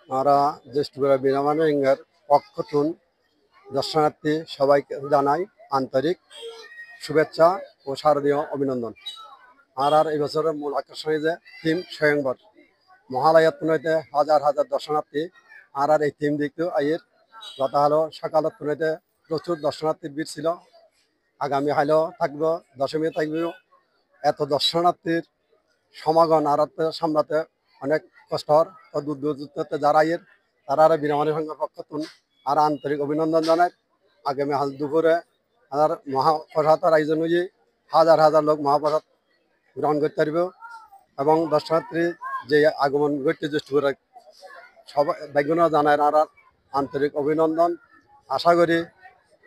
আমরা জ্যেষ্ঠপুরা বিনামানের পক্ষতুন দর্শনার্থী সবাইকে জানাই আন্তরিক শুভেচ্ছা ও শারদীয় অভিনন্দন। আর এই বছরের মূল আকর্ষণ যে থিম স্বয়ংবর মহালয়াত্মনইতে হাজার হাজার দর্শনার্থী আর এই থিম দেখতে আইয়ের গত হলো সকালত তুলনাইতে প্রচুর দর্শনার্থীর ভিড় ছিল। আগামী হাইলেও থাকবো, দশমী থাকবে। এত দর্শনার্থীর সমাগম আর সামলাতে অনেক কষ্টর। তো দূর দূর যারা আইয়ের তারা আর বিনামানের সঙ্গে পক্ষতুন আর আন্তরিক অভিনন্দন জানায়। আগামী হাল দুপুরে আর মহাপ্রসাদের আয়োজন হয়ে হাজার হাজার লোক মহাপ্রসাদ গ্রহণ করতে পারবে এবং দর্শনার্থী যে আগমন ঘটতে জ্যেষ্ঠপুরে সবাই বেগুনা জানায় আর আন্তরিক অভিনন্দন। আশা করি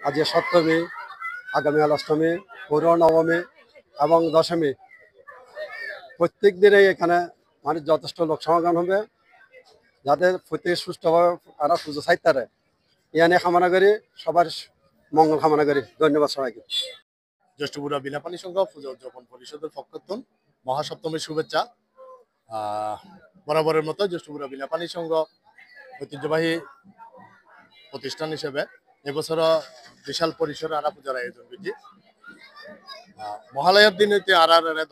আজ সপ্তমী, আগামীকাল অষ্টমী, পৌর নবমী এবং দশমী প্রত্যেক দিনেই এখানে মানে যথেষ্ট লোক সমাগম হবে, যাতে প্রত্যেক সুষ্ঠুভাবে তারা পুজো সাইতারে ইয়ানে কামনা করি, সবার মঙ্গল কামনা করি। ধন্যবাদ সবাইকে। জ্যেষ্ঠপুরা বিনাপানি সংঘ পূজা উদযাপন পরিষদের পক্ষতুন মহাসপ্তমীর শুভেচ্ছা। বরাবরের মতো জ্যেষ্ঠপুরা বিনাপানি সংঘ ঐতিহ্যবাহী প্রতিষ্ঠান হিসেবে এবছরও বিশাল পরিসরে আরা পূজার আয়োজন করছি। মহালয়ার দিন হইতে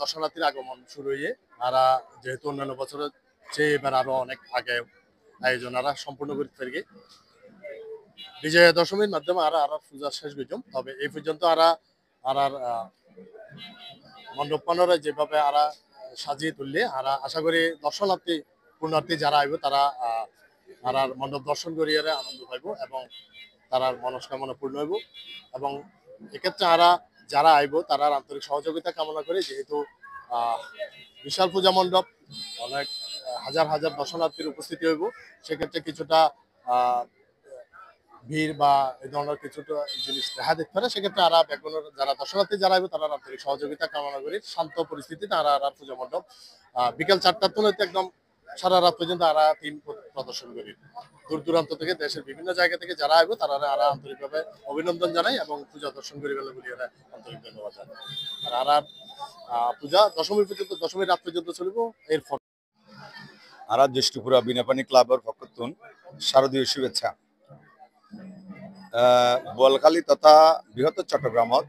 দর্শনার্থীর আগমন শুরু হয়ে যেহেতু অন্যান্য বছরের চেয়ে এবার আরো অনেক আগে আয়োজন সম্পূর্ণ করতে পারি। বিজয়া দশমীর মাধ্যমে পূজা শেষ করতাম। তবে এই পর্যন্ত মণ্ডপ পানরা যেভাবে সাজিয়ে তুললে আশা করি দর্শনার্থী পূর্ণার্থী যারা আইব তারা মণ্ডপ দর্শন করিয়ে আনন্দ পাইব এবং তার মনস্কামনা পূর্ণ হইব। এবং এক্ষেত্রে যারা আইব তারা আন্তরিক সহযোগিতা কামনা করে, যেহেতু বিশাল পূজা মণ্ডপ, অনেক হাজার হাজার দর্শনার্থীর উপস্থিতি হইব, সেক্ষেত্রে কিছুটা ভিড় বা এই ধরনের কিছুটা জিনিস দেখা দেখতে পারে। সেক্ষেত্রে যারা দর্শনার্থী যারা আইব তারা আন্তরিক সহযোগিতা কামনা করি। শান্ত পরিস্থিতিতে পূজা মণ্ডপ বিকাল 4টার তুলনায় একদম সারা রাত পর্যন্ত থিম প্রদর্শন করি। দূর দূরান্ত থেকে দেশের বিভিন্ন জায়গা থেকে যারা আইব তারা আন্তরিকভাবে অভিনন্দন জানাই এবং পূজা দর্শন করি বলে বলি আন্তরিক ধন্যবাদ জানাই। আর পূজা দশমী পর্যন্ত, দশমী রাত পর্যন্ত চলিব। এরপর জ্যেষ্ঠপুরা বিনাপানি ক্লাবের পক্ষতুন শারদীয় শুভেচ্ছা। বোয়ালখালী তথা বৃহত্তর চট্টগ্রামত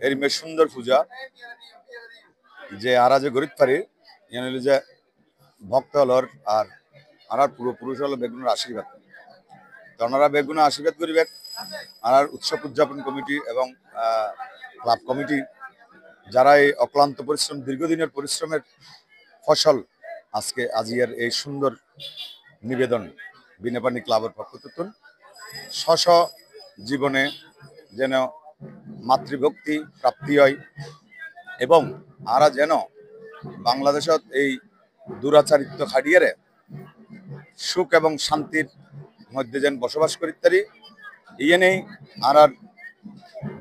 এর মেয়ে সুন্দর পূজা যে যে গরিব পারি যে ভক্ত হলর আর পূর্বপুরুষ হল বেগুনের আশীর্বাদ। তো ওনারা বেগুনের আশীর্বাদ করিবে। উৎসব উদযাপন কমিটি এবং ক্লাব কমিটি যারা এই অক্লান্ত পরিশ্রম, দীর্ঘদিনের পরিশ্রমের ফসল আজকে আজিয়ার এই সুন্দর নিবেদন বিনাপানি ক্লাবের পক্ষতুন স্ব জীবনে যেন মাতৃভক্তি প্রাপ্তি হয় এবং যেন বাংলাদেশত এই দুরাচারিত্ব খাড়িয়ে সুখ এবং শান্তির মধ্যে যেন বসবাস করিতে পারি। ইয়ে নেই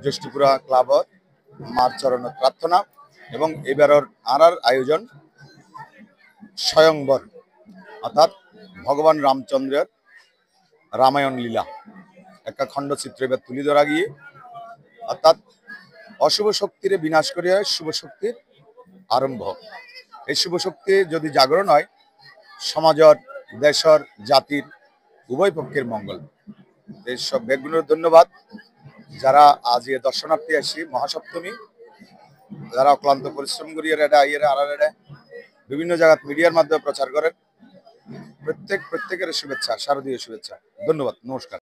জ্যেষ্ঠপুরা ক্লাবর মার চরণ প্রার্থনা এবং এবারের আয়োজন স্বয়ংবর, অর্থাৎ ভগবান রামচন্দ্রের রামায়ণ লীলা একটা খণ্ডচিত্র এবার তুলি ধরা গিয়ে, অর্থাৎ অশুভ শক্তির বিনাশ করিয়া শুভ শক্তির আরম্ভ। এই শুভ শক্তি যদি জাগরণ হয় সমাজের, দেশের, জাতির উভয় পক্ষের মঙ্গল। এইসব বেগুনের ধন্যবাদ যারা আজ এ দর্শনার্থী আসি মহাসপ্তমী, যারা অক্লান্ত পরিশ্রম করিয়ে বিভিন্ন জায়গায় মিডিয়ার মাধ্যমে প্রচার করেন। প্রত্যেকের শুভেচ্ছা, শারদীয় শুভেচ্ছা। ধন্যবাদ, নমস্কার।